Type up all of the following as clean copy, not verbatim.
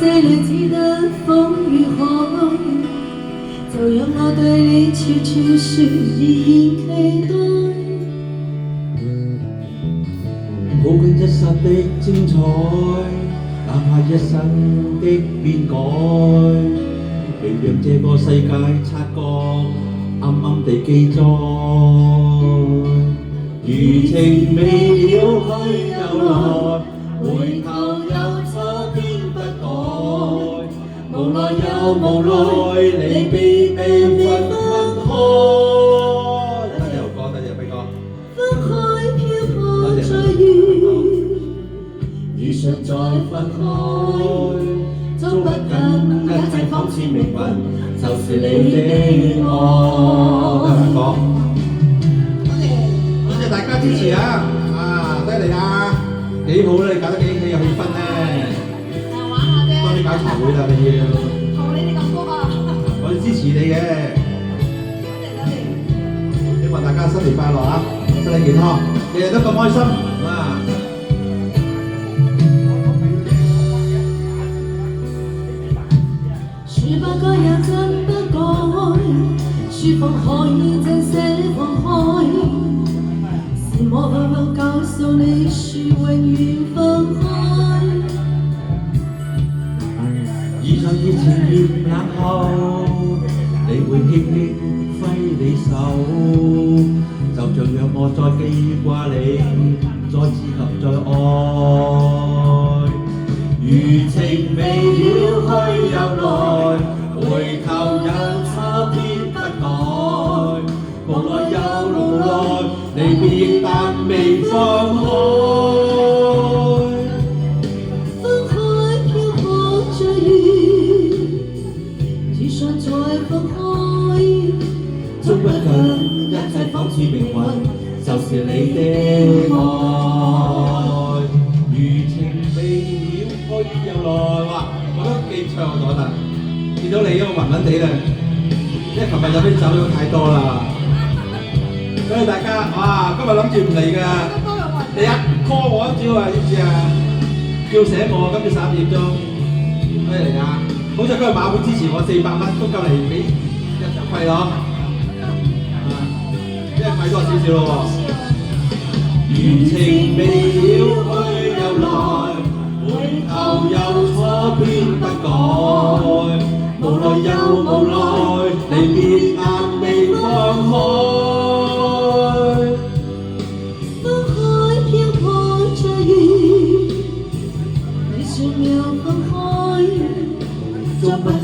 這裏只得風與海，就讓我對你悄悄說依然期待。抱緊一剎的精彩，哪怕一生的變改，未讓這個世界察覺，暗暗地記載。餘情未了去又來，回頭又錯偏不改，無奈又無奈，離別被分開。得又歌，得又悲歌。分開漂泊在雨，遇上再分開，捉不緊一切仿似命運，就是你的愛。多謝大家支持啊！犀利啊！幾好咧，你搞得幾有氣氛咧。玩下啫。多啲搞茶會啦，你要。同你哋咁多啊！我哋支持你嘅。多謝。希望大家新年快樂啊！身體健康，日日都咁開心啊！說不該也真不該，說放開真捨放開，是我告訴你說永遠分開。以上熱情越冷後，你會輕輕揮你手，就像讓我再記掛你，再次及再愛。餘情未了去又來，回頭又錯偏不改，無奈又無奈，離別但未放開。分開漂泊在雨，遇上再分開，捉不緊一切仿似命運，就是你的愛。餘情未了去又來，哇！我都記唱咗啦，見到你因為暈暈地啦，因為琴日飲啲酒飲太多啦。所以大家哇，今日諗住唔嚟㗎，你一 call 我一朝啊，知唔知啊？叫醒我，今朝11點鐘，咩嚟㗎？好彩今日馬會支持我400蚊，都夠嚟俾入場費咯。因為貴多少少咯喎。餘情未了去又來，回頭又錯偏不改，無奈又無奈，離別但未放開。分開漂泊在雨，遇上又分開，捉不緊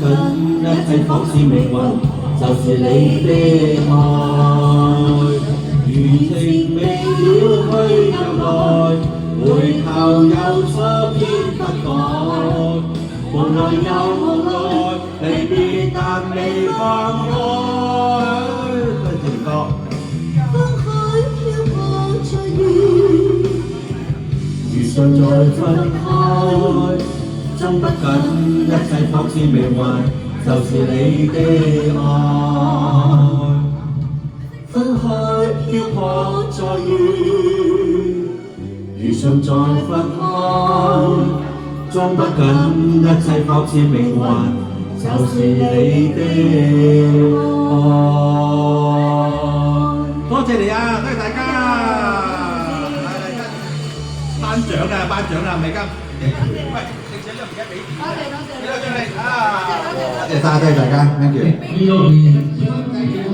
一切仿似命運，就是你的愛。餘情未了去又來，回頭又錯偏不改，無奈又無奈，離別但未放開。多謝情歌。分開漂泊在雨，遇上再分開，捉不緊一切仿似命運，就是你的愛。分開漂泊在雨，遇上再分開，捉不緊一切仿似命運，就是你的愛。多謝你啊，多謝大家。頒獎啦，頒獎啦，未㗎？喂，食獎就唔記得俾錢。多謝多謝。俾多獎你啊！多謝晒，多謝大家，thank you。呢個年身體健康。